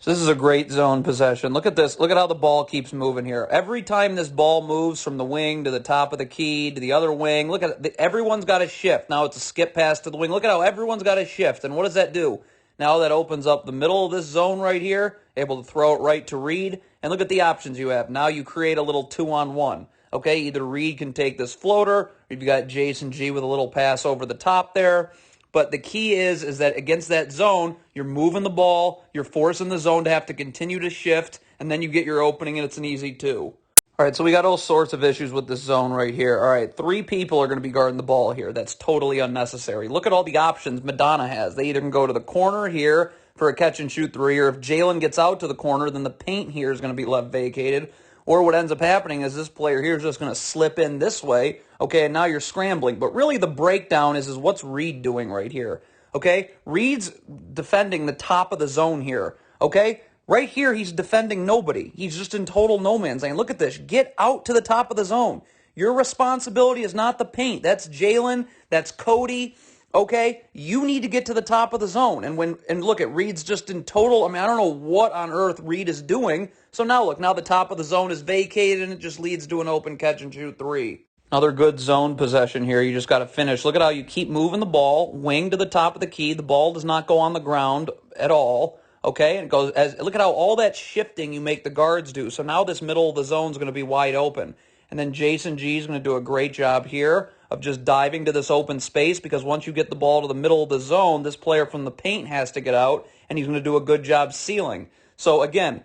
So this is a great zone possession. Look at this. Look at how the ball keeps moving here. Every time this ball moves from the wing to the top of the key to the other wing, look at it. Everyone's got a shift. Now it's a skip pass to the wing. Look at how everyone's got a shift. And what does that do? Now that opens up the middle of this zone right here, able to throw it right to Reed. And look at the options you have. Now you create a little 2-on-1. Okay, either Reed can take this floater, or you've got Jason G with a little pass over the top there. But the key is that against that zone, you're moving the ball, you're forcing the zone to have to continue to shift, and then you get your opening, and it's an easy 2. All right, so we got all sorts of issues with this zone right here. All right, 3 people are going to be guarding the ball here. That's totally unnecessary. Look at all the options Madonna has. They either can go to the corner here for a catch-and-shoot 3, or if Jalen gets out to the corner, then the paint here is going to be left vacated. Or what ends up happening is this player here is just going to slip in this way, okay, and now you're scrambling. But really the breakdown is what's Reed doing right here, okay? Reed's defending the top of the zone here, okay? Right here, he's defending nobody. He's just in total no man's land. Look at this. Get out to the top of the zone. Your responsibility is not the paint. That's Jalen. That's Cody. Okay, you need to get to the top of the zone. And look at Reed's just in total. I mean, I don't know what on earth Reed is doing. So now look, now the top of the zone is vacated and it just leads to an open catch and shoot 3. Another good zone possession here. You just got to finish. Look at how you keep moving the ball, wing to the top of the key. The ball does not go on the ground at all. Okay, and it goes look at how all that shifting you make the guards do. So now this middle of the zone is going to be wide open. And then Jason G is going to do a great job here of just diving to this open space, because once you get the ball to the middle of the zone, this player from the paint has to get out, and he's going to do a good job sealing. So again,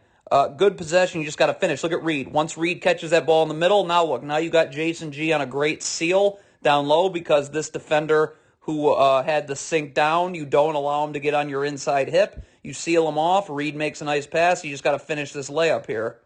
good possession. You just got to finish. Look at Reed. Once Reed catches that ball in the middle, now look. Now you got Jason G on a great seal down low, because this defender who had the sink down, you don't allow him to get on your inside hip. You seal him off. Reed makes a nice pass. You just got to finish this layup here.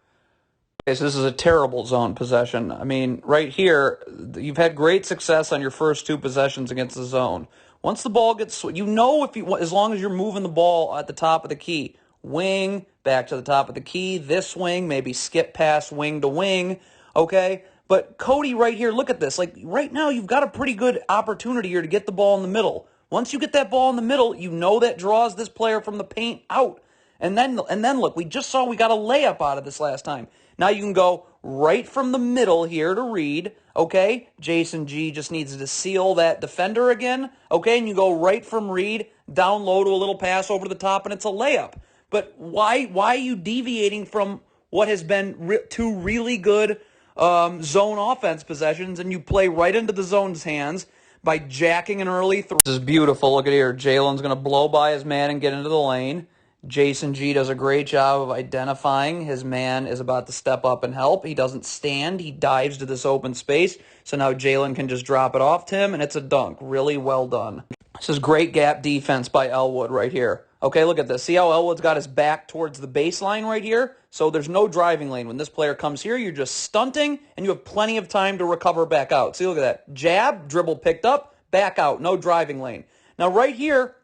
Okay, so this is a terrible zone possession. I mean, right here, you've had great success on your first 2 possessions against the zone. Once the ball gets, you know, as long as you're moving the ball at the top of the key, wing, back to the top of the key, this wing, maybe skip pass wing to wing, okay? But Cody right here, look at this. Like right now, you've got a pretty good opportunity here to get the ball in the middle. Once you get that ball in the middle, you know that draws this player from the paint out. And then look, we just saw we got a layup out of this last time. Now you can go right from the middle here to Reed, okay? Jason G just needs to seal that defender again, okay? And you go right from Reed down low to a little pass over the top, and it's a layup. But why are you deviating from what has been 2 really good zone offense possessions, and you play right into the zone's hands by jacking an early 3? This is beautiful. Look at here. Jalen's going to blow by his man and get into the lane. Jason G does a great job of identifying his man is about to step up and help. He doesn't stand. He dives to this open space. So now Jalen can just drop it off to him, and it's a dunk. Really well done. This is great gap defense by Elwood right here. Okay, look at this. See how Elwood's got his back towards the baseline right here? So there's no driving lane. When this player comes here, you're just stunting, and you have plenty of time to recover back out. See, look at that. Jab, dribble picked up, back out. No driving lane. Now right here,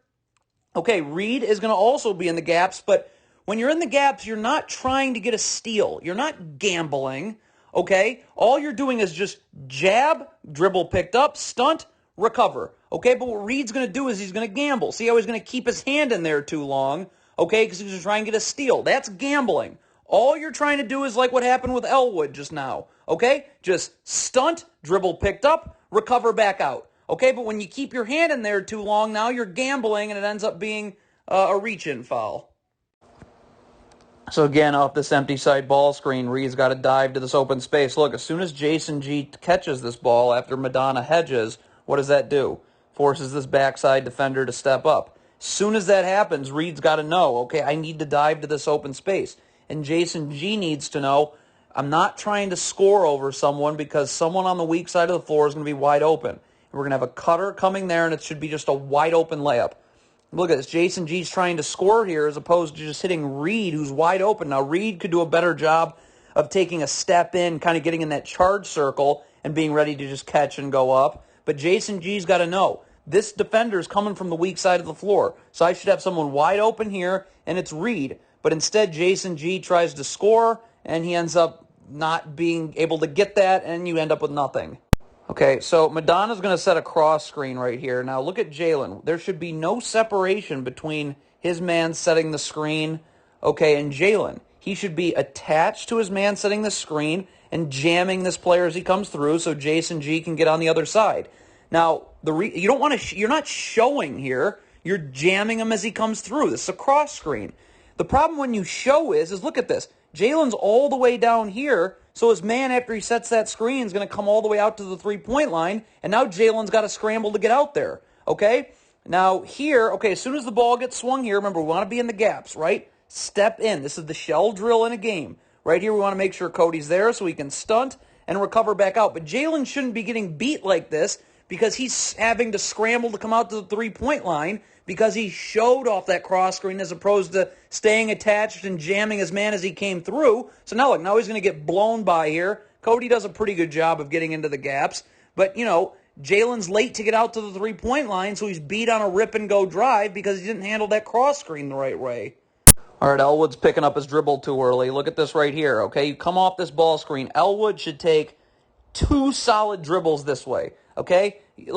okay, Reed is going to also be in the gaps, but when you're in the gaps, you're not trying to get a steal. You're not gambling, okay? All you're doing is just jab, dribble picked up, stunt, recover, okay? But what Reed's going to do is he's going to gamble. See how he's going to keep his hand in there too long, okay, because he's going to try and get a steal. That's gambling. All you're trying to do is like what happened with Elwood just now, okay? Just stunt, dribble picked up, recover back out. Okay, but when you keep your hand in there too long, now you're gambling, and it ends up being a reach-in foul. So again, off this empty side ball screen, Reed's got to dive to this open space. Look, as soon as Jason G catches this ball after Madonna hedges, what does that do? Forces this backside defender to step up. As soon as that happens, Reed's got to know, okay, I need to dive to this open space. And Jason G needs to know, I'm not trying to score over someone, because someone on the weak side of the floor is going to be wide open. We're going to have a cutter coming there, and it should be just a wide-open layup. Look at this. Jason G's trying to score here as opposed to just hitting Reed, who's wide open. Now, Reed could do a better job of taking a step in, kind of getting in that charge circle and being ready to just catch and go up. But Jason G's got to know, this defender is coming from the weak side of the floor. So I should have someone wide open here, and it's Reed. But instead, Jason G tries to score, and he ends up not being able to get that, and you end up with nothing. Okay, so Madonna's going to set a cross screen right here. Now look at Jalen. There should be no separation between his man setting the screen okay, and Jalen. He should be attached to his man setting the screen and jamming this player as he comes through so Jason G can get on the other side. Now, you don't want to. You're not showing here. You're jamming him as he comes through. This is a cross screen. The problem when you show is look at this. Jalen's all the way down here, so his man, after he sets that screen, is going to come all the way out to the three-point line, and now Jalen's got to scramble to get out there, okay? Now here, okay, as soon as the ball gets swung here, remember, we want to be in the gaps, right? Step in. This is the shell drill in a game. Right here, we want to make sure Cody's there so he can stunt and recover back out. But Jalen shouldn't be getting beat like this because he's having to scramble to come out to the three-point line because he showed off that cross screen as opposed to staying attached and jamming his man as he came through. So now look, now he's going to get blown by here. Cody does a pretty good job of getting into the gaps. But, you know, Jalen's late to get out to the three-point line, so he's beat on a rip-and-go drive because he didn't handle that cross screen the right way. All right, Elwood's picking up his dribble too early. Look at this right here, okay? You come off this ball screen. Elwood should take 2 solid dribbles this way, okay? He's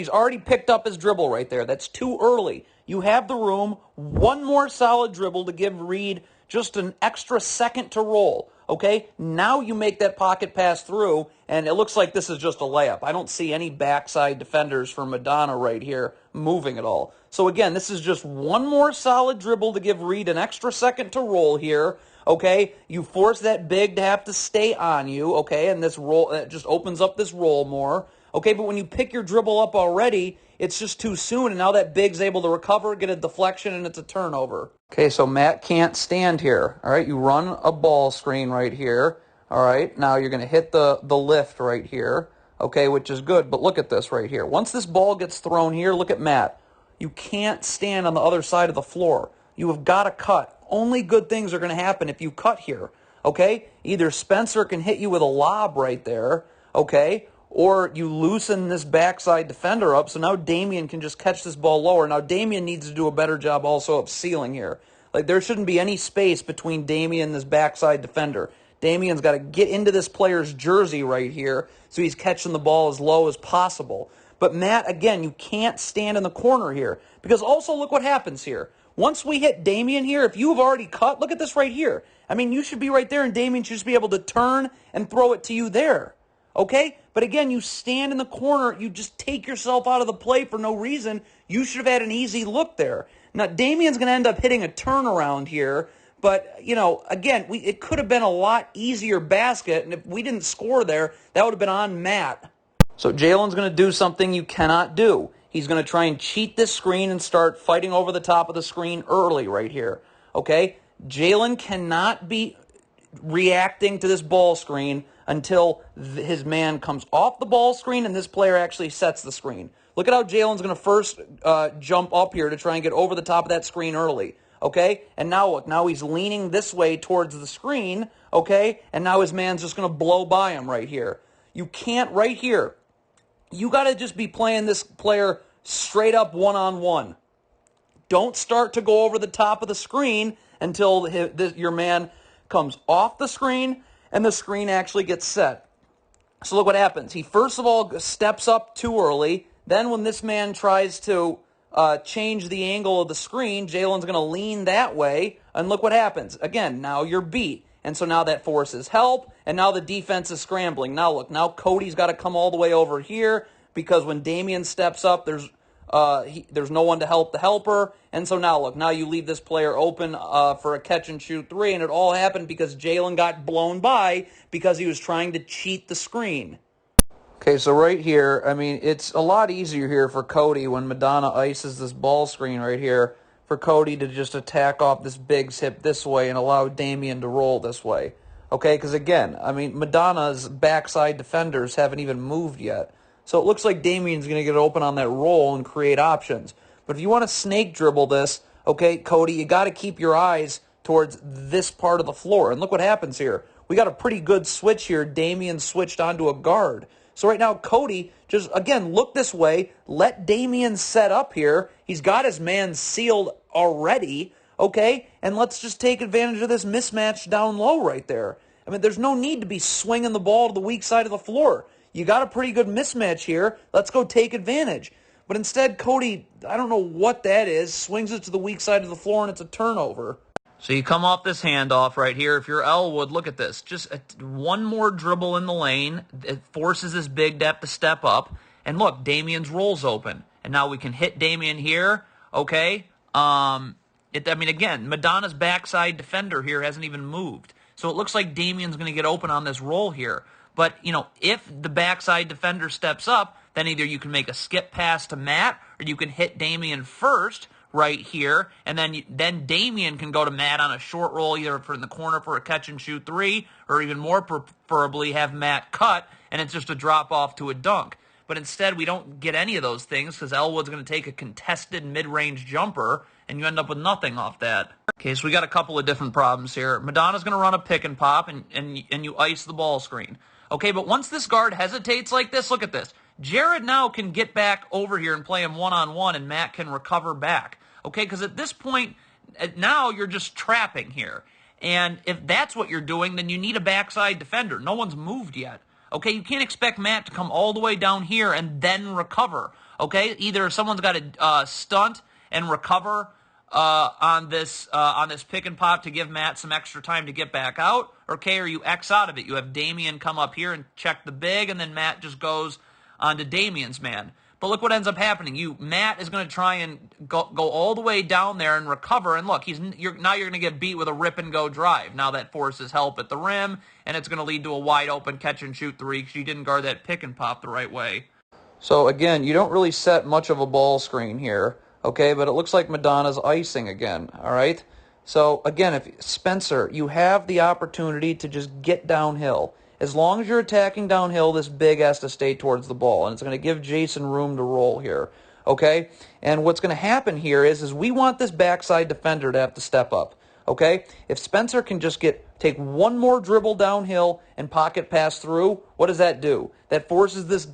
already picked up his dribble right there. That's too early. You have the room. 1 more solid dribble to give Reed just an extra second to roll, okay? Now you make that pocket pass through, and it looks like this is just a layup. I don't see any backside defenders for Madonna right here moving at all. So again, this is just 1 more solid dribble to give Reed an extra second to roll here, okay? You force that big to have to stay on you, okay? And this roll, it just opens up this roll more, okay? But when you pick your dribble up already, it's just too soon, and now that big's able to recover, get a deflection, and it's a turnover. Okay, so Matt can't stand here, all right? You run a ball screen right here, all right? Now you're going to hit the lift right here, okay, which is good, but look at this right here. Once this ball gets thrown here, look at Matt. You can't stand on the other side of the floor. You have got to cut. Only good things are going to happen if you cut here, okay? Either Spencer can hit you with a lob right there, okay, or you loosen this backside defender up, so now Damian can just catch this ball lower. Now, Damian needs to do a better job also of sealing here. Like, there shouldn't be any space between Damian and this backside defender. Damian's got to get into this player's jersey right here so he's catching the ball as low as possible. But, Matt, again, you can't stand in the corner here because also look what happens here. Once we hit Damian here, if you have already cut, look at this right here. I mean, you should be right there, and Damian should just be able to turn and throw it to you there. Okay? But again, you stand in the corner, you just take yourself out of the play for no reason. You should have had an easy look there. Now, Damian's going to end up hitting a turnaround here, but, you know, again, it could have been a lot easier basket, and if we didn't score there, that would have been on Matt. So Jalen's going to do something you cannot do. He's going to try and cheat this screen and start fighting over the top of the screen early right here. Okay? Jalen cannot be reacting to this ball screen until his man comes off the ball screen and this player actually sets the screen. Look at how Jalen's going to first jump up here to try and get over the top of that screen early. Okay? And now look, now he's leaning this way towards the screen. Okay? And now his man's just going to blow by him right here. You can't right here. You got to just be playing this player straight up one-on-one. Don't start to go over the top of the screen until your man comes off the screen and the screen actually gets set. So look what happens. He first of all steps up too early. Then when this man tries to change the angle of the screen, Jalen's going to lean that way. And look what happens. Again, now you're beat. And so now that forces help, and now the defense is scrambling. Now look, now Cody's got to come all the way over here because when Damian steps up, there's no one to help the helper. And so now look, now you leave this player open for a catch-and-shoot 3, and it all happened because Jalen got blown by because he was trying to cheat the screen. Okay, so right here, I mean, it's a lot easier here for Cody when Madonna ices this ball screen right here for Cody to just attack off this Biggs hip this way and allow Damian to roll this way. Okay, because again, I mean, Madonna's backside defenders haven't even moved yet. So it looks like Damian's going to get open on that roll and create options. But if you want to snake dribble this, okay, Cody, you got to keep your eyes towards this part of the floor. And look what happens here. We got a pretty good switch here. Damian switched onto a guard. So right now, Cody, just, again, look this way. Let Damian set up here. He's got his man sealed already, okay? And let's just take advantage of this mismatch down low right there. I mean, there's no need to be swinging the ball to the weak side of the floor. You got a pretty good mismatch here. Let's go take advantage. But instead, Cody, I don't know what that is, swings it to the weak side of the floor, and it's a turnover. So you come off this handoff right here. If you're Elwood, look at this. Just one more dribble in the lane. It forces this big to have to step up. And look, Damian's roll's open. And now we can hit Damian here. Okay. Again, Madonna's backside defender here hasn't even moved. So it looks like Damian's going to get open on this roll here. But, if the backside defender steps up, then either you can make a skip pass to Matt or you can hit Damian first right here, and then Damian can go to Matt on a short roll, either in the corner for a catch-and-shoot three, or even more preferably have Matt cut, and it's just a drop-off to a dunk. But instead, we don't get any of those things because Elwood's going to take a contested mid-range jumper, and you end up with nothing off that. Okay, so we got a couple of different problems here. Madonna's going to run a pick and pop, and you ice the ball screen. Okay, but once this guard hesitates like this, look at this. Jared now can get back over here and play him one-on-one, and Matt can recover back. Okay, because at this point, now you're just trapping here. And if that's what you're doing, then you need a backside defender. No one's moved yet. Okay, you can't expect Matt to come all the way down here and then recover. Okay, either someone's got to stunt and recover on this pick and pop to give Matt some extra time to get back out, or you X out of it. You have Damian come up here and check the big, and then Matt just goes onto Damian's man. But look what ends up happening. Matt is going to try and go all the way down there and recover. And look, you're going to get beat with a rip-and-go drive. Now that forces help at the rim, and it's going to lead to a wide-open catch-and-shoot three because you didn't guard that pick-and-pop the right way. So, again, you don't really set much of a ball screen here, okay? But it looks like Madonna's icing again, all right? So, again, if Spencer, you have the opportunity to just get downhill. As long as you're attacking downhill, this big has to stay towards the ball, and it's going to give Jason room to roll here, okay? And what's going to happen here is we want this backside defender to have to step up, okay? If Spencer can just take one more dribble downhill and pocket pass through, what does that do? That forces this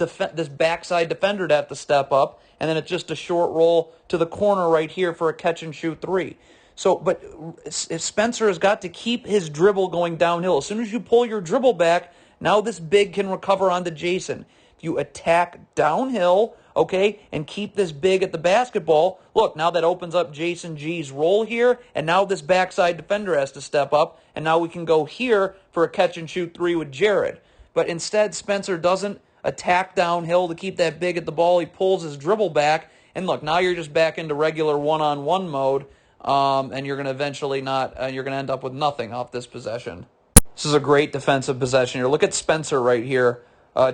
backside defender to have to step up, and then it's just a short roll to the corner right here for a catch-and-shoot three. So, but if Spencer has got to keep his dribble going downhill. As soon as you pull your dribble back, now this big can recover onto Jason. If you attack downhill, okay, and keep this big at the basketball, look, now that opens up Jason G's roll here, and now this backside defender has to step up, and now we can go here for a catch-and-shoot three with Jared. But instead, Spencer doesn't attack downhill to keep that big at the ball. He pulls his dribble back, and look, now you're just back into regular one-on-one mode. And you're going to eventually you're going to end up with nothing off this possession. This is a great defensive possession here. Look at Spencer right here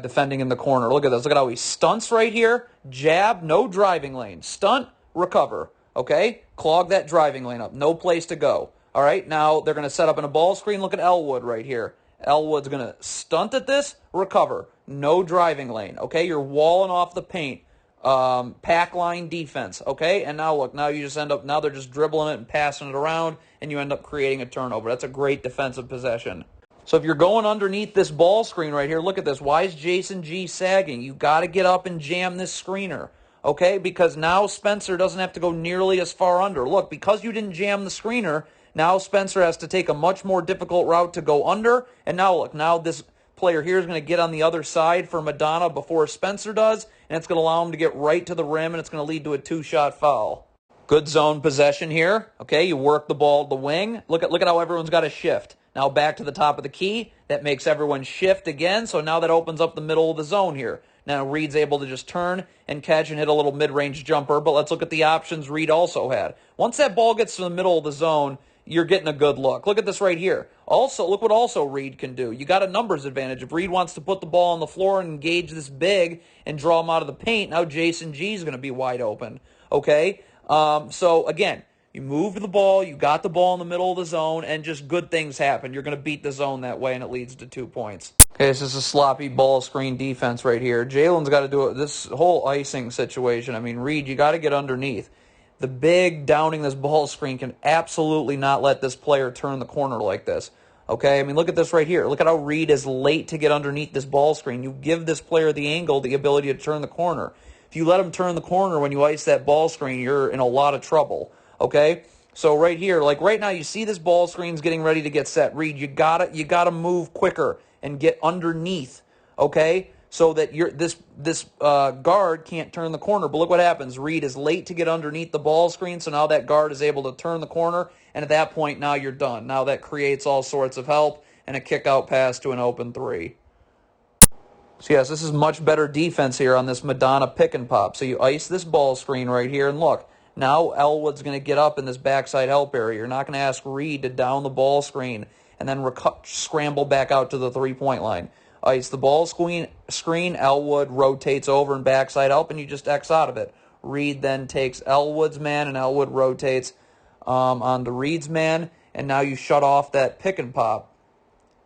defending in the corner. Look at this. Look at how he stunts right here. Jab, no driving lane. Stunt, recover. Okay? Clog that driving lane up. No place to go. All right? Now they're going to set up in a ball screen. Look at Elwood right here. Elwood's going to stunt at this, recover. No driving lane. Okay? You're walling off the paint. Pack line defense, okay? And now look, now you just end up, now they're just dribbling it and passing it around, and you end up creating a turnover. That's a great defensive possession. So if you're going underneath this ball screen right here, look at this. Why is Jason G sagging? You got to get up and jam this screener, okay? Because now Spencer doesn't have to go nearly as far under. Look, because you didn't jam the screener, now Spencer has to take a much more difficult route to go under, and now look, now this player here is going to get on the other side for Madonna before Spencer does, and it's going to allow him to get right to the rim, and it's going to lead to a two-shot foul. Good zone possession here. Okay, you work the ball to the wing. Look at how everyone's got to shift. Now back to the top of the key. That makes everyone shift again, so now that opens up the middle of the zone here. Now Reed's able to just turn and catch and hit a little mid-range jumper, but let's look at the options Reed also had. Once that ball gets to the middle of the zone, you're getting a good look. Look at this right here. Also, look what also Reed can do. You got a numbers advantage. If Reed wants to put the ball on the floor and engage this big and draw him out of the paint, now Jason G is going to be wide open. Okay? So, again, you moved the ball, you got the ball in the middle of the zone, and just good things happen. You're going to beat the zone that way, and it leads to 2 points. Okay, this is a sloppy ball screen defense right here. Jalen's got to do it. This whole icing situation, I mean, Reed, you got to get underneath. The big downing this ball screen can absolutely not let this player turn the corner like this. Okay, I mean, look at this right here. Look at how Reed is late to get underneath this ball screen. You give this player the angle, the ability to turn the corner. If you let him turn the corner when you ice that ball screen, you're in a lot of trouble. Okay, so right here, like right now, you see this ball screen's getting ready to get set. Reed, you gotta move quicker and get underneath. Okay. So that this guard can't turn the corner. But look what happens. Reed is late to get underneath the ball screen, so now that guard is able to turn the corner, And at that point, now you're done. Now that creates all sorts of help and a kick-out pass to an open three. So yes, this is much better defense here on this Madonna pick and pop. So you ice this ball screen right here, and look, now Elwood's going to get up in this backside help area. You're not going to ask Reed to down the ball screen and then scramble back out to the three-point line. Ice the ball screen, Elwood rotates over and backside help, and you just X out of it. Reed then takes Elwood's man, and Elwood rotates onto Reed's man, and now you shut off that pick and pop.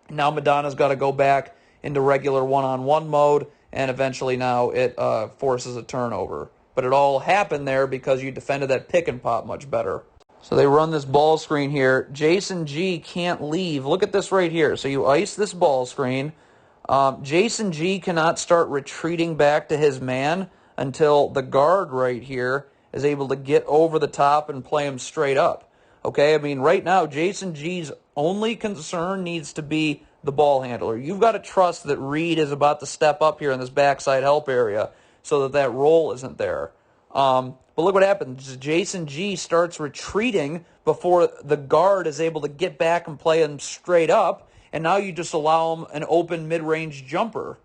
Now Madonna's got to go back into regular one-on-one mode, and eventually now it forces a turnover. But it all happened there because you defended that pick and pop much better. So they run this ball screen here. Jason G can't leave. Look at this right here. So you ice this ball screen. Jason G cannot start retreating back to his man until the guard right here is able to get over the top and play him straight up. Okay, I mean, right now, Jason G's only concern needs to be the ball handler. You've got to trust that Reed is about to step up here in this backside help area so that that roll isn't there. But look what happens. Jason G starts retreating before the guard is able to get back and play him straight up, and now you just allow him an open mid-range jumper.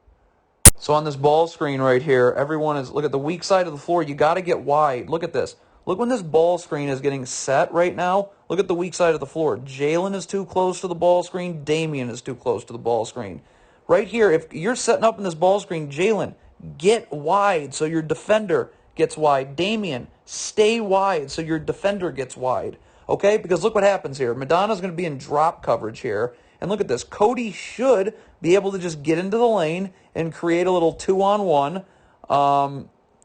So on this ball screen right here, everyone is, look at the weak side of the floor. You got to get wide. Look at this. Look when this ball screen is getting set right now. Look at the weak side of the floor. Jalen is too close to the ball screen. Damian is too close to the ball screen. Right here, if you're setting up in this ball screen, Jalen, get wide so your defender gets wide. Damian, stay wide so your defender gets wide. Okay? Because look what happens here. Madonna's going to be in drop coverage here. And look at this. Cody should be able to just get into the lane and create a little two-on-one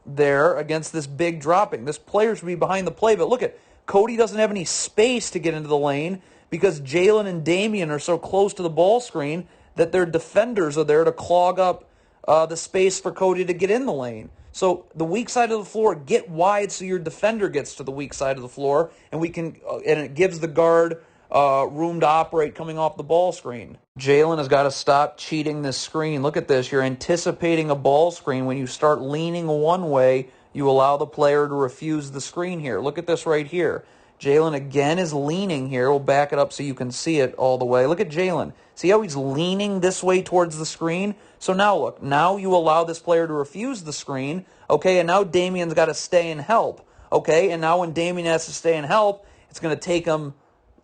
there against this big dropping. This player should be behind the play, but look at Cody doesn't have any space to get into the lane because Jalen and Damian are so close to the ball screen that their defenders are there to clog up the space for Cody to get in the lane. So the weak side of the floor, get wide so your defender gets to the weak side of the floor, and and it gives the guard room to operate coming off the ball screen. Jalen has got to stop cheating this screen. Look at this. You're anticipating a ball screen. When you start leaning one way, you allow the player to refuse the screen here. Look at this right here. Jalen again is leaning here. We'll back it up so you can see it all the way. Look at Jalen. See how he's leaning this way towards the screen? So now look. Now you allow this player to refuse the screen. Okay, and now Damian's got to stay and help. Okay, and now when Damian has to stay and help, it's going to take him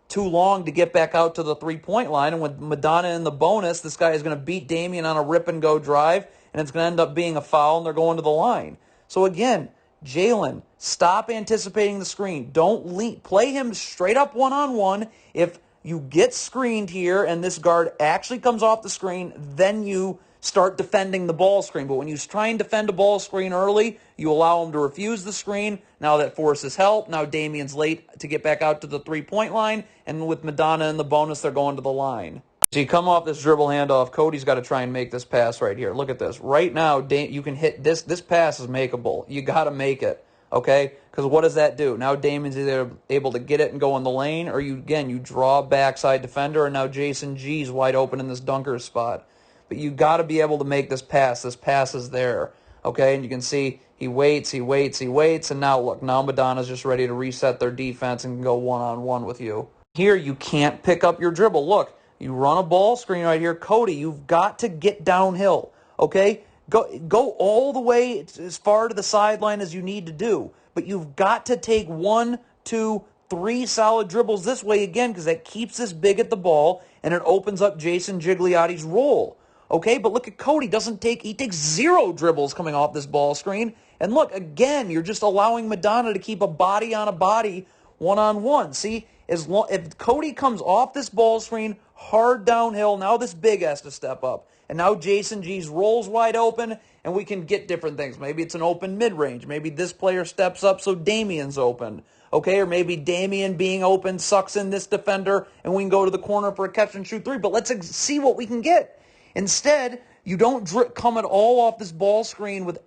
too long to get back out to the three-point line. And with Madonna in the bonus, this guy is going to beat Damian on a rip-and-go drive, and it's going to end up being a foul, and they're going to the line. So again, Jalen, stop anticipating the screen. Don't play him straight up one-on-one. If you get screened here and this guard actually comes off the screen, then you start defending the ball screen. But when you try and defend a ball screen early, you allow him to refuse the screen. Now that forces help. Now Damian's late to get back out to the three-point line, and with Madonna in the bonus, they're going to the line. So you come off this dribble handoff. Cody's got to try and make this pass right here. Look at this. Right now, you can hit this. This pass is makeable. You got to make it, okay? Because what does that do? Now Damian's either able to get it and go in the lane, or you draw a backside defender, and now Jason G's wide open in this dunker spot. But you got to be able to make this pass. This pass is there, okay? And you can see he waits, and now look. Now Madonna's just ready to reset their defense and can go one-on-one with you. Here, you can't pick up your dribble. Look. You run a ball screen right here. Cody, you've got to get downhill, okay? Go all the way as far to the sideline as you need to do, but you've got to take 1, 2, 3 solid dribbles this way again because that keeps this big at the ball, and it opens up Jason Gigliotti's roll, okay? But look at Cody. He takes 0 dribbles coming off this ball screen, and look, again, you're just allowing Madonna to keep a body on a body one-on-one. See, if Cody comes off this ball screen, hard downhill, now this big has to step up. And now Jason G's rolls wide open, and we can get different things. Maybe it's an open mid-range. Maybe this player steps up so Damian's open. Okay, or maybe Damian being open sucks in this defender, and we can go to the corner for a catch-and-shoot 3. But let's see what we can get. Instead, you don't come at all off this ball screen with...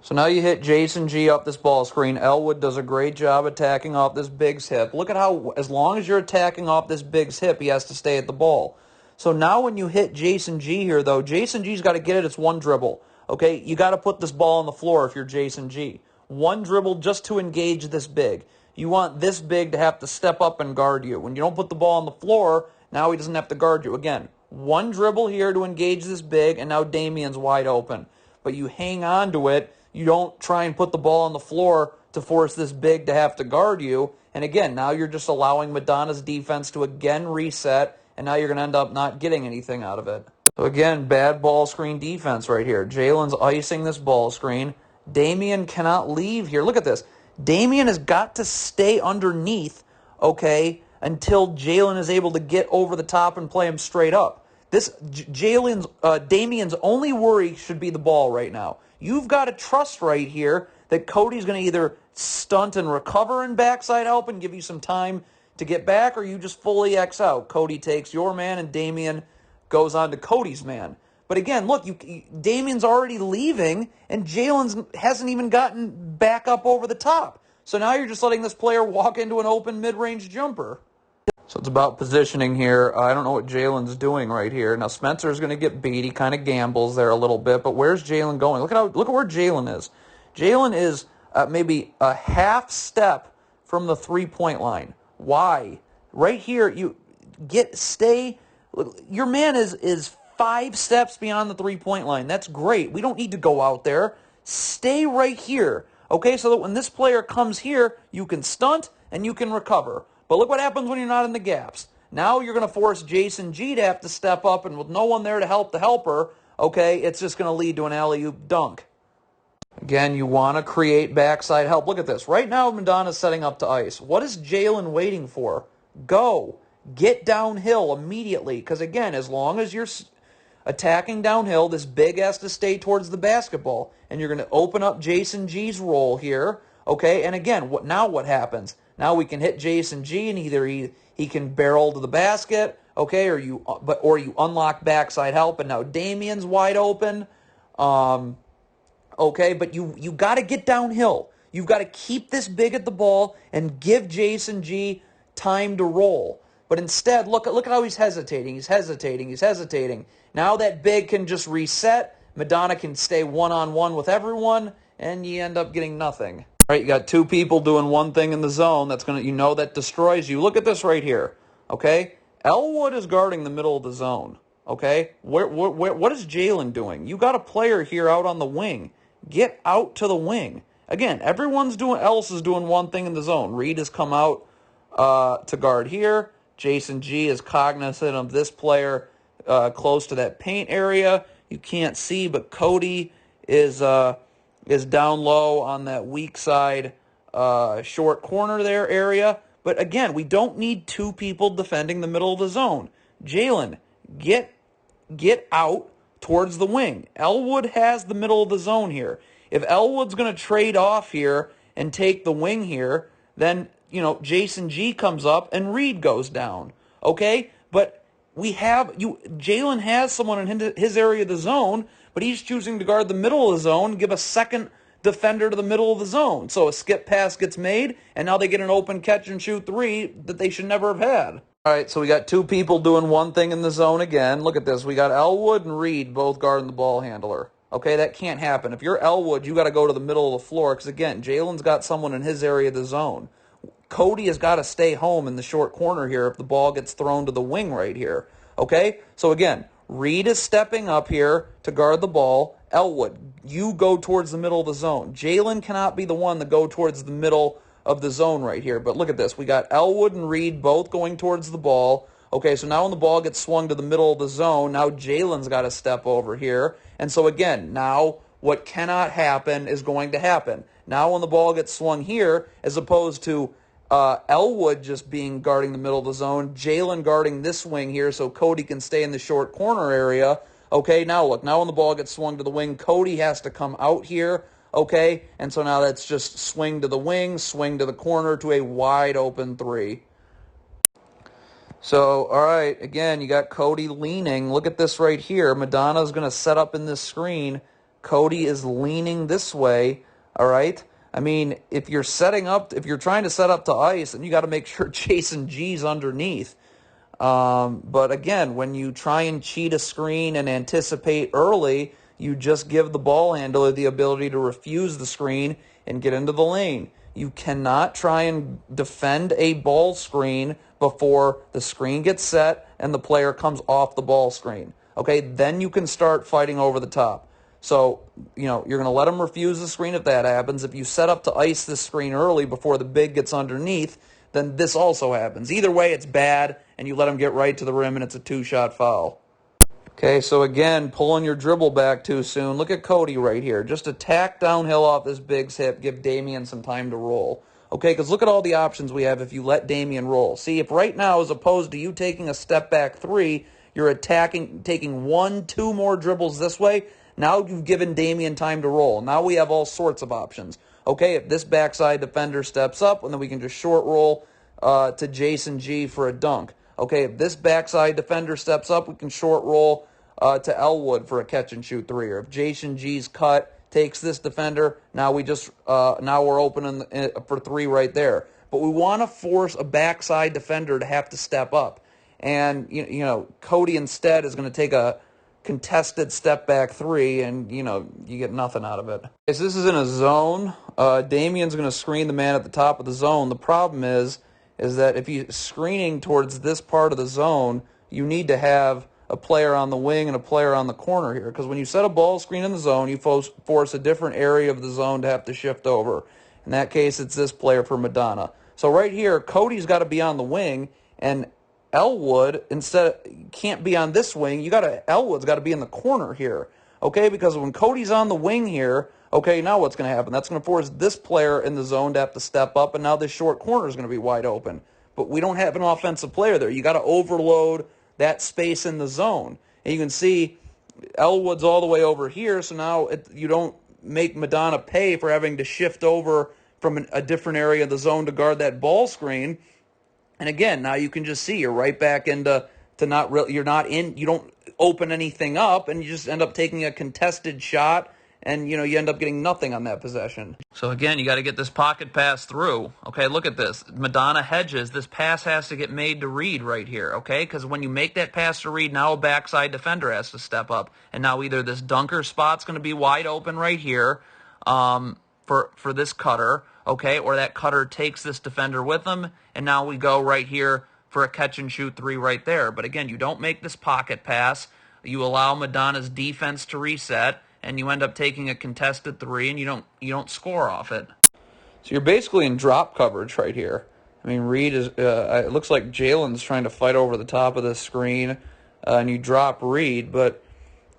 So now you hit Jason G up this ball screen. Elwood does a great job attacking off this big's hip. Look at how, as long as you're attacking off this big's hip, he has to stay at the ball. So now when you hit Jason G here, though, Jason G's got to get it. It's one dribble. Okay, you got to put this ball on the floor if you're Jason G. One dribble just to engage this big. you want this big to have to step up and guard you. When you don't put the ball on the floor, now he doesn't have to guard you. Again, one dribble here to engage this big, and now Damian's wide open. But you hang on to it. You don't try and put the ball on the floor to force this big to have to guard you. And again, now you're just allowing Madonna's defense to again reset, and now you're going to end up not getting anything out of it. So again, bad ball screen defense right here. Jalen's icing this ball screen. Damian cannot leave here. Look at this. Damian has got to stay underneath, okay, until Jalen is able to get over the top and play him straight up. Damian's only worry should be the ball right now. You've got to trust right here that Cody's going to either stunt and recover and backside help and give you some time to get back, or you just fully X out. Cody takes your man, and Damian goes on to Cody's man. But again, look, Damian's already leaving, and Jalen hasn't even gotten back up over the top. So now you're just letting this player walk into an open mid-range jumper. So it's about positioning here. I don't know what Jalen's doing right here. Now Spencer's going to get beat. He kind of gambles there a little bit, but where's Jalen going? Look at where Jalen is. Jalen is maybe a half step from the three-point line. Why? Right here, your man is 5 steps beyond the three-point line. That's great. We don't need to go out there. Stay right here, okay, so that when this player comes here, you can stunt and you can recover. But look what happens when you're not in the gaps. Now you're going to force Jason G to have to step up, and with no one there to help the helper, okay, it's just going to lead to an alley-oop dunk. Again, you want to create backside help. Look at this. Right now, Madonna's setting up to ice. What is Jalen waiting for? Go. Get downhill immediately, because again, as long as you're attacking downhill, this big has to stay towards the basketball, and you're going to open up Jason G's role here, okay? And again, what happens? Now we can hit Jason G, and either he can barrel to the basket, okay, or you unlock backside help, and now Damian's wide open, okay, but you got to get downhill. You've got to keep this big at the ball and give Jason G time to roll. But instead, look at how he's hesitating. He's hesitating. Now that big can just reset. Madonna can stay one-on-one with everyone, and you end up getting nothing. All right, you got 2 people doing one thing in the zone. That destroys you. Look at this right here. Okay, Elwood is guarding the middle of the zone. Okay, what is Jalen doing? You got a player here out on the wing. Get out to the wing. Again, everyone else is doing one thing in the zone. Reed has come out to guard here. Jason G is cognizant of this player close to that paint area. You can't see, but Cody is down low on that weak side short corner there area. But again, we don't need 2 people defending the middle of the zone. Jalen, get out towards the wing. Elwood has the middle of the zone here. If Elwood's going to trade off here and take the wing here, then Jason G comes up and Reed goes down. Okay? But Jalen has someone in his area of the zone, but he's choosing to guard the middle of the zone, give a second defender to the middle of the zone. So a skip pass gets made, and now they get an open catch and shoot 3 that they should never have had. All right, so we got 2 people doing one thing in the zone again. Look at this. We got Elwood and Reed both guarding the ball handler. Okay, that can't happen. If you're Elwood, you got to go to the middle of the floor because, again, Jalen's got someone in his area of the zone. Cody has got to stay home in the short corner here if the ball gets thrown to the wing right here. Okay, so again, Reed is stepping up here to guard the ball. Elwood, you go towards the middle of the zone. Jalen cannot be the one to go towards the middle of the zone right here. But look at this. We got Elwood and Reed both going towards the ball. Okay, so now when the ball gets swung to the middle of the zone, now Jalen's got to step over here. And so again, now what cannot happen is going to happen. Now when the ball gets swung here, as opposed to Elwood just guarding the middle of the zone, Jalen guarding this wing here so Cody can stay in the short corner area. Okay, now look, now when the ball gets swung to the wing, Cody has to come out here. Okay, and so now that's just swing to the wing, swing to the corner to a wide open 3. So, all right, again, you got Cody leaning. Look at this right here. Madonna's going to set up in this screen. Cody is leaning this way, all right? I mean, if you're trying to set up to ice, then you got to make sure Jason G's underneath. But again, when you try and cheat a screen and anticipate early, you just give the ball handler the ability to refuse the screen and get into the lane. You cannot try and defend a ball screen before the screen gets set and the player comes off the ball screen. Okay, then you can start fighting over the top. So, you're going to let them refuse the screen if that happens. If you set up to ice this screen early before the big gets underneath, then this also happens. Either way, it's bad, and you let them get right to the rim, and it's a two-shot foul. Okay, so again, pulling your dribble back too soon. Look at Cody right here. Just attack downhill off this big's hip. Give Damian some time to roll. Okay, because look at all the options we have if you let Damian roll. See, if right now, as opposed to you taking a step back three, you're taking 1, 2 more dribbles this way, now you've given Damian time to roll. Now we have all sorts of options. Okay, if this backside defender steps up, and then we can just short roll to Jason G for a dunk. Okay, if this backside defender steps up, we can short roll to Elwood for a catch and shoot three. Or if Jason G's cut takes this defender, now we're opening for three right there. But we want to force a backside defender to have to step up. And Cody instead is going to take a contested step back three, and you get nothing out of it. Okay, so this is in a zone. Damian's going to screen the man at the top of the zone. The problem is that if you're screening towards this part of the zone, you need to have a player on the wing and a player on the corner here. Because when you set a ball screen in the zone, you force a different area of the zone to have to shift over. In that case, it's this player for Madonna. So right here, Cody's got to be on the wing, and Elwood can't be on this wing. Elwood's got to be in the corner here. Okay, because when Cody's on the wing here, okay, now what's going to happen? That's going to force this player in the zone to have to step up, and now this short corner is going to be wide open. But we don't have an offensive player there. You got to overload that space in the zone. And you can see Elwood's all the way over here, so now you don't make Madonna pay for having to shift over from a different area of the zone to guard that ball screen. And again, now you can just see you're right back into you don't open anything up, and you just end up taking a contested shot, and you end up getting nothing on that possession. So again, you got to get this pocket pass through. Okay, look at this. Madonna hedges. This pass has to get made to Reed right here, okay? Because when you make that pass to Reed, now a backside defender has to step up. And now either this dunker spot's going to be wide open right here for this cutter, okay, or that cutter takes this defender with them, and now we go right here for a catch and shoot three right there. But again, you don't make this pocket pass. You allow Madonna's defense to reset, and you end up taking a contested three, and you don't score off it. So you're basically in drop coverage right here. I mean, Reed is. It looks like Jalen's trying to fight over the top of the screen, and you drop Reed. But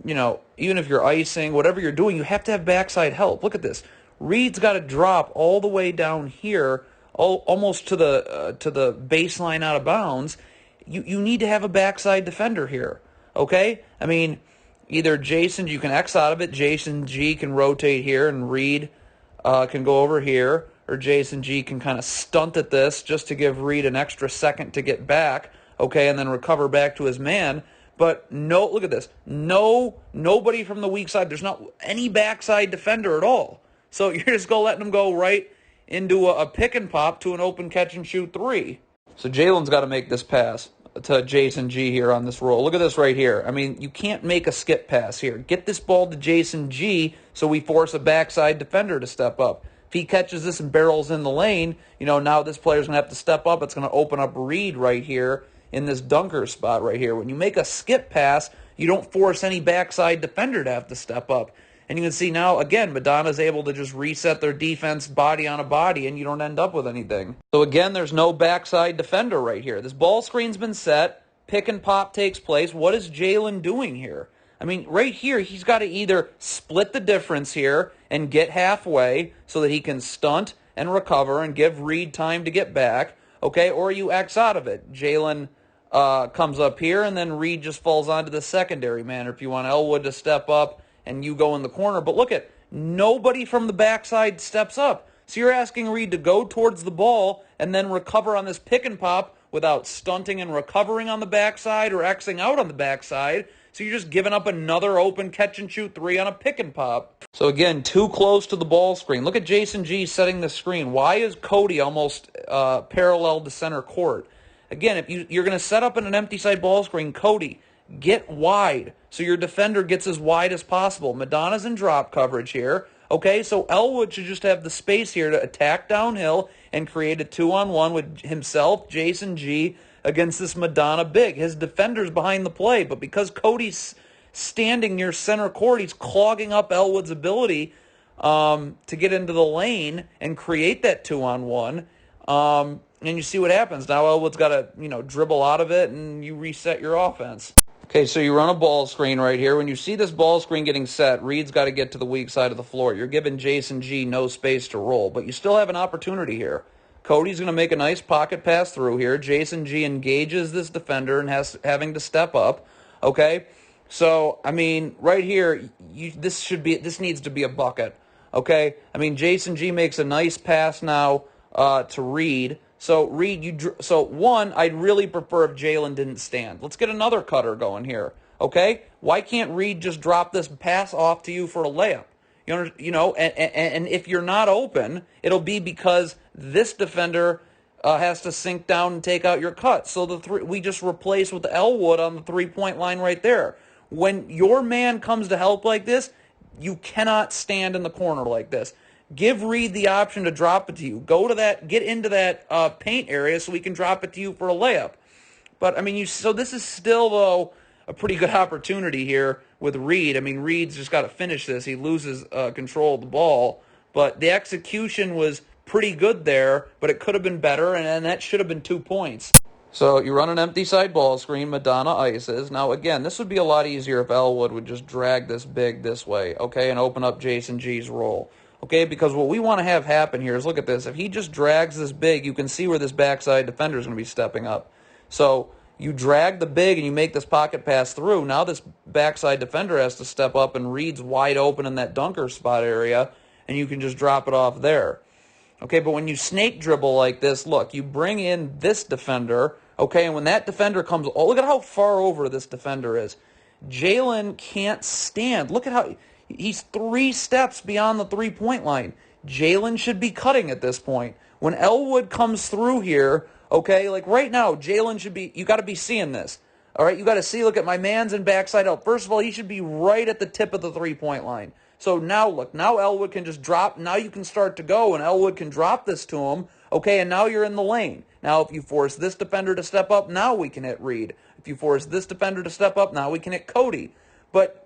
even if you're icing, whatever you're doing, you have to have backside help. Look at this. Reed's got to drop all the way down here, almost to the baseline out of bounds. You need to have a backside defender here. Okay, I mean, either you can X out of it. Jason G can rotate here, and Reed can go over here, or Jason G can kind of stunt at this just to give Reed an extra second to get back, okay, and then recover back to his man. But look at this. Nobody from the weak side. There's not any backside defender at all. So you're just letting them go right into a pick and pop to an open catch and shoot three. So Jalen's got to make this pass to Jason G here on this roll. Look at this right here. I mean, you can't make a skip pass here. Get this ball to Jason G so we force a backside defender to step up. If he catches this and barrels in the lane, now this player's going to have to step up. It's going to open up Reed right here in this dunker spot right here. When you make a skip pass, you don't force any backside defender to have to step up. And you can see now, again, Madonna's able to just reset their defense body on a body, and you don't end up with anything. So again, there's no backside defender right here. This ball screen's been set. Pick and pop takes place. What is Jalen doing here? I mean, right here, he's got to either split the difference here and get halfway so that he can stunt and recover and give Reed time to get back, okay, or you X out of it. Jalen comes up here, and then Reed just falls onto the secondary man. Or if you want Elwood to step up, and you go in the corner. But look at, nobody from the backside steps up. So you're asking Reed to go towards the ball and then recover on this pick and pop without stunting and recovering on the backside or Xing out on the backside. So you're just giving up another open catch and shoot three on a pick and pop. So again, too close to the ball screen. Look at Jason G setting the screen. Why is Cody almost parallel to center court? Again, if you're going to set up in an empty side ball screen, Cody, get wide so your defender gets as wide as possible. Madonna's in drop coverage here. Okay, so Elwood should just have the space here to attack downhill and create a 2-on-1 with himself, Jason G, against this Madonna big. His defender's behind the play, but because Cody's standing near center court, he's clogging up Elwood's ability to get into the lane and create that 2-on-1. And you see what happens. Now Elwood's got to, dribble out of it, and you reset your offense. Okay, so you run a ball screen right here. When you see this ball screen getting set, Reed's got to get to the weak side of the floor. You're giving Jason G no space to roll, but you still have an opportunity here. Cody's going to make a nice pocket pass through here. Jason G engages this defender and having to step up. Okay, so I mean, right here, this needs to be a bucket. Okay, I mean, Jason G makes a nice pass now to Reed. So Reed, one, I'd really prefer if Jalen didn't stand. Let's get another cutter going here. Okay, why can't Reed just drop this pass off to you for a layup? And if you're not open, it'll be because this defender has to sink down and take out your cut. So we just replace with Elwood on the 3-point line right there. When your man comes to help like this, you cannot stand in the corner like this. Give Reed the option to drop it to you. Get into that paint area so we can drop it to you for a layup. But I mean, so this is still though a pretty good opportunity here with Reed. I mean, Reed's just got to finish this. He loses control of the ball, but the execution was pretty good there. But it could have been better, and that should have been 2 points. So you run an empty side ball screen. Madonna ices. Now again, this would be a lot easier if Elwood would just drag this big this way, okay, and open up Jason G's roll. Okay, because what we want to have happen here is, look at this. If he just drags this big, you can see where this backside defender is going to be stepping up. So you drag the big and you make this pocket pass through. Now this backside defender has to step up, and Reed's wide open in that dunker spot area, and you can just drop it off there. Okay, but when you snake dribble like this, look, you bring in this defender, okay, and when that defender comes, oh, look at how far over this defender is. Jalen can't stand. Look at how... He's 3 steps beyond the 3-point line. Jalen should be cutting at this point. When Elwood comes through here, okay, like right now, Jalen should be, you got to be seeing this. All right, you got to see, look at my man's in backside out. First of all, he should be right at the tip of the 3-point line. So now look, now Elwood can just drop, now you can start to go, and Elwood can drop this to him, okay, and now you're in the lane. Now if you force this defender to step up, now we can hit Reed. If you force this defender to step up, now we can hit Cody. But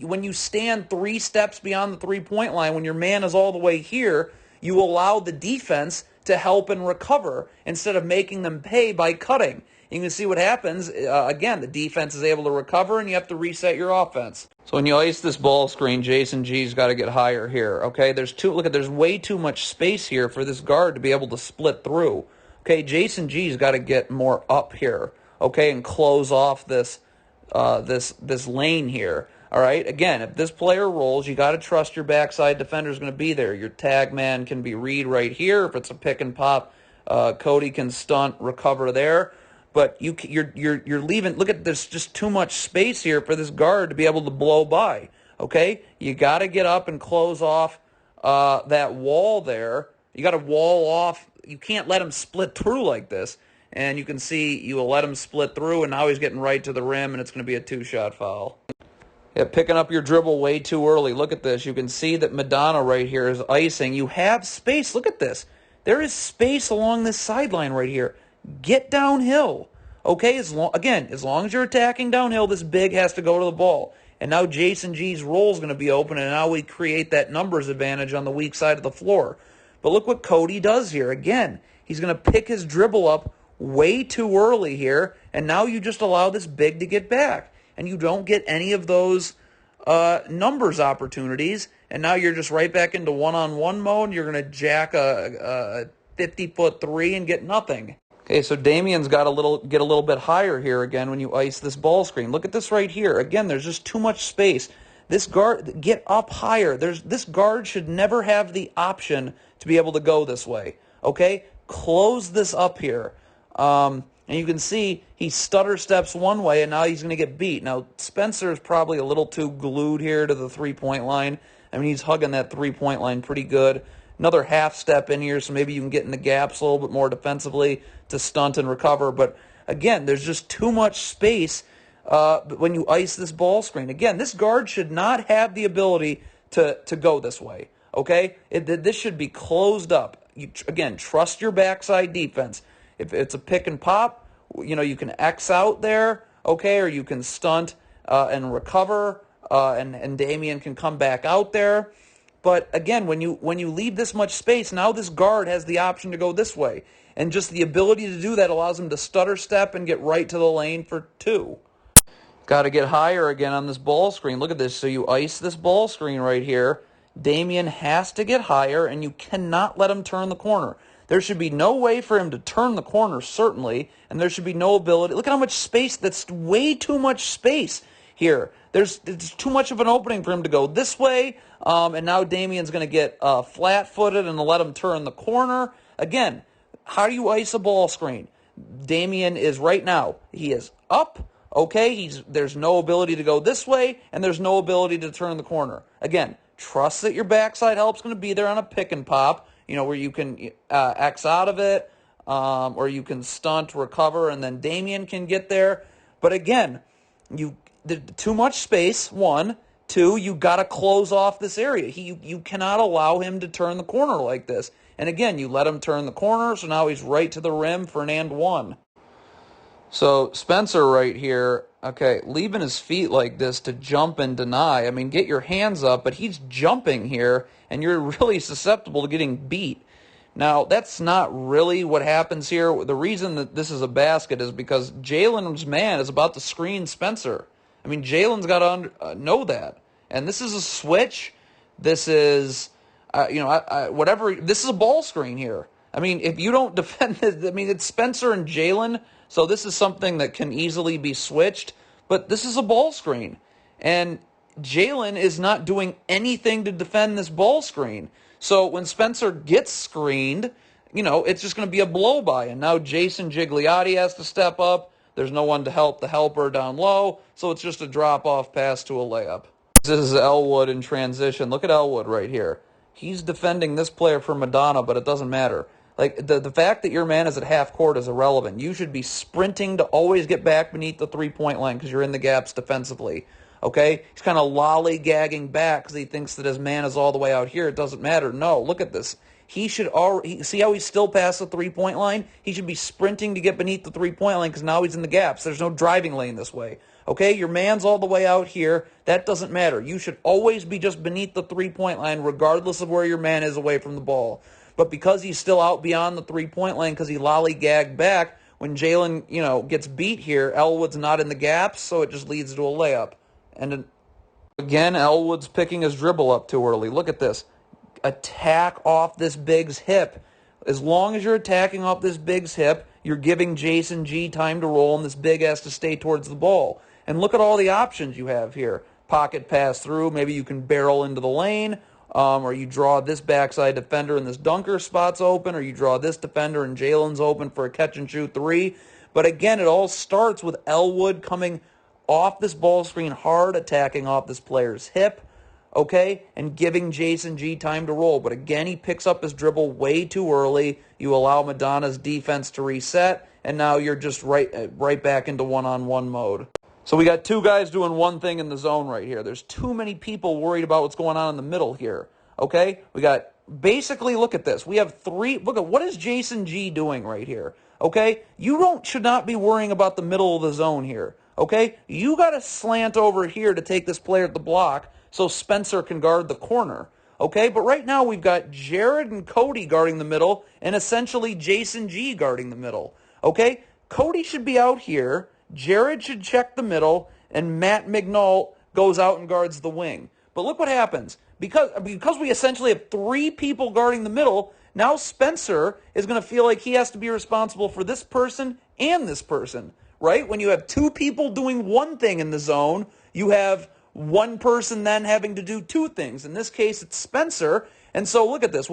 when you stand 3 steps beyond the 3-point line, when your man is all the way here, you allow the defense to help and recover instead of making them pay by cutting. You can see what happens. Again, the defense is able to recover, and you have to reset your offense. So when you ice this ball screen, Jason G's got to get higher here. Okay, there's way too much space here for this guard to be able to split through. Okay, Jason G's got to get more up here. Okay, and close off this lane here. All right, again, if this player rolls, you got to trust your backside defender is going to be there. Your tag man can be Reed right here. If it's a pick and pop, Cody can stunt, recover there. But you're leaving. Look at, there's just too much space here for this guard to be able to blow by. Okay, you got to get up and close off that wall there. You got to wall off. You can't let him split through like this. And you can see you will let him split through, and now he's getting right to the rim, and it's going to be a 2-shot foul. Yeah, picking up your dribble way too early. Look at this. You can see that Madonna right here is icing. You have space. Look at this. There is space along this sideline right here. Get downhill. Okay, as long as you're attacking downhill, this big has to go to the ball. And now Jason G's roll is going to be open, and now we create that numbers advantage on the weak side of the floor. But look what Cody does here. Again, he's going to pick his dribble up way too early here, and now you just allow this big to get back. And you don't get any of those numbers opportunities, and now you're just right back into one-on-one mode. You're going to jack a 50-foot 3 and get nothing. Okay, so Damian's got get a little bit higher here again when you ice this ball screen. Look at this right here. Again, there's just too much space. This guard, get up higher. This guard should never have the option to be able to go this way. Okay, close this up here. And you can see he stutter steps one way, and now he's going to get beat. Now, Spencer is probably a little too glued here to the 3-point line. I mean, he's hugging that 3-point line pretty good. Another half step in here, so maybe you can get in the gaps a little bit more defensively to stunt and recover. But, again, there's just too much space when you ice this ball screen. Again, this guard should not have the ability to go this way. Okay? This should be closed up. Again, trust your backside defense. If it's a pick and pop, you can X out there, okay, or you can stunt and recover, and Damian can come back out there. But again, when you leave this much space, now this guard has the option to go this way. And just the ability to do that allows him to stutter step and get right to the lane for 2. Got to get higher again on this ball screen. Look at this. So you ice this ball screen right here. Damian has to get higher, and you cannot let him turn the corner. There should be no way for him to turn the corner, certainly, and there should be no ability. Look at how much space. That's way too much space here. It's too much of an opening for him to go this way, and now Damian's going to get flat-footed and let him turn the corner. Again, how do you ice a ball screen? Damian is right now, he is up, okay? There's no ability to go this way, and there's no ability to turn the corner. Again, trust that your backside help's going to be there on a pick and pop, where you can X out of it, or you can stunt, recover, and then Damian can get there. But again, too much space, 1. 2, you got to close off this area. You cannot allow him to turn the corner like this. And again, you let him turn the corner, so now he's right to the rim for an and 1. So Spencer right here, okay, leaving his feet like this to jump and deny. I mean, get your hands up, but he's jumping here, and you're really susceptible to getting beat. Now, that's not really what happens here. The reason that this is a basket is because Jalen's man is about to screen Spencer. I mean, Jalen's got to know that. And this is a switch. This is, whatever. This is a ball screen here. I mean, if you don't defend this, I mean, it's Spencer and Jalen, so this is something that can easily be switched. But this is a ball screen. And Jalen is not doing anything to defend this ball screen. So when Spencer gets screened, it's just going to be a blow-by. And now Jason Gigliotti has to step up. There's no one to help the helper down low, so it's just a drop-off pass to a layup. This is Elwood in transition. Look at Elwood right here. He's defending this player for Madonna, but it doesn't matter. Like, the fact that your man is at half court is irrelevant. You should be sprinting to always get back beneath the three-point line because you're in the gaps defensively. Okay? He's kind of lollygagging back because he thinks that his man is all the way out here. It doesn't matter. No, look at this. He should already, see how he's still past the three-point line? He should be sprinting to get beneath the three-point line because now he's in the gaps. There's no driving lane this way. Okay, your man's all the way out here. That doesn't matter. You should always be just beneath the three-point line regardless of where your man is away from the ball. But because he's still out beyond the three-point line because he lollygagged back, when Jalen, gets beat here, Elwood's not in the gaps, so it just leads to a layup. And again, Elwood's picking his dribble up too early. Look at this. Attack off this big's hip. As long as you're attacking off this big's hip, you're giving Jason G time to roll, and this big has to stay towards the ball. And look at all the options you have here. Pocket pass through. Maybe you can barrel into the lane, or you draw this backside defender and this dunker spot's open, or you draw this defender and Jalen's open for a catch-and-shoot 3. But again, it all starts with Elwood coming off this ball screen hard, attacking off this player's hip, okay, and giving Jason G time to roll. But again, he picks up his dribble way too early. You allow Madonna's defense to reset, and now you're just right back into one-on-one mode. So we got 2 guys doing one thing in the zone right here. There's too many people worried about what's going on in the middle here, okay? We got, basically, look at this. We have 3, look at, what is Jason G doing right here, okay? You should not be worrying about the middle of the zone here, okay? You got to slant over here to take this player at the block so Spencer can guard the corner, okay? But right now we've got Jared and Cody guarding the middle and essentially Jason G guarding the middle, okay? Cody should be out here. Jared should check the middle, and Matt Mignault goes out and guards the wing. But look what happens. Because we essentially have 3 people guarding the middle, now Spencer is going to feel like he has to be responsible for this person and this person, right? When you have 2 people doing one thing in the zone, you have one person then having to do 2 things. In this case, it's Spencer. And so look at this.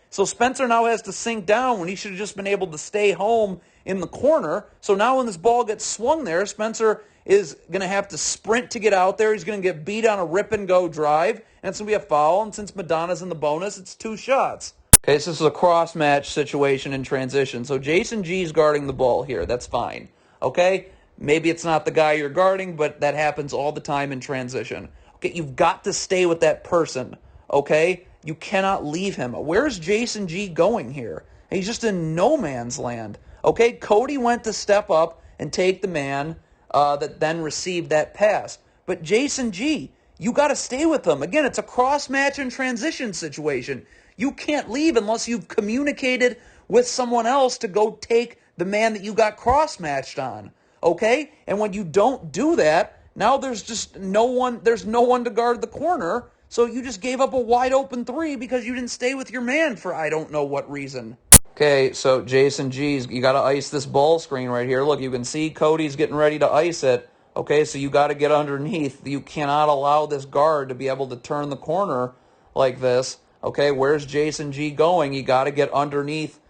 So Spencer now has to sink down when he should have just been able to stay home in the corner. So now when this ball gets swung there, Spencer is going to have to sprint to get out there. He's going to get beat on a rip-and-go drive, and it's going to be a foul. And since Madonna's in the bonus, it's 2 shots. Okay, so this is a cross-match situation in transition. So Jason G's guarding the ball here. That's fine. Okay? Maybe it's not the guy you're guarding, but that happens all the time in transition. Okay, you've got to stay with that person, okay? You cannot leave him. Where's Jason G going here? He's just in no man's land, okay? Cody went to step up and take the man that then received that pass. But Jason G, you got to stay with him. Again, it's a cross-match and transition situation. You can't leave unless you've communicated with someone else to go take the man that you got cross-matched on, okay? And when you don't do that, now there's just no one to guard the corner, so you just gave up a wide open three because you didn't stay with your man for I don't know what reason. Okay, so Jason G's, you got to ice this ball screen right here. Look, you can see Cody's getting ready to ice it. Okay, so you got to get underneath. You cannot allow this guard to be able to turn the corner like this. Okay, where's Jason G going? You got to get underneath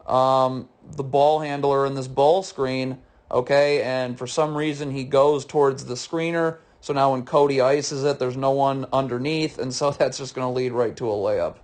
the ball handler in this ball screen. Okay, and for some reason he goes towards the screener. So now when Cody ices it, there's no one underneath, and so that's just going to lead right to a layup.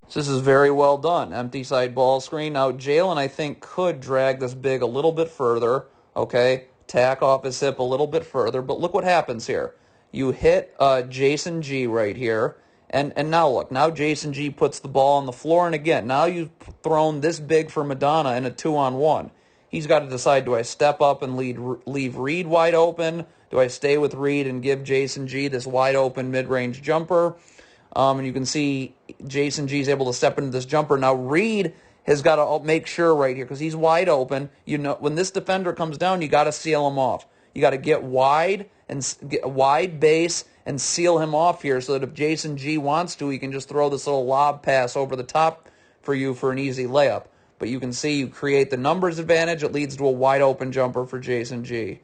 So this is very well done. Empty side ball screen. Now Jalen, I think, could drag this big a little bit further. Okay, tack off his hip a little bit further. But look what happens here. You hit Jason G right here. And now look, now Jason G puts the ball on the floor. And again, now you've thrown this big for Madonna in a 2-on-1. He's got to decide, do I step up and leave Reed wide open? Do I stay with Reed and give Jason G this wide open mid-range jumper? And you can see Jason G is able to step into this jumper. Now Reed has got to make sure right here because he's wide open. You know, when this defender comes down, you got to seal him off. You got to get wide and get wide base and seal him off here so that if Jason G wants to, he can just throw this little lob pass over the top for you for an easy layup. But you can see you create the numbers advantage. It leads to a wide open jumper for Jason G.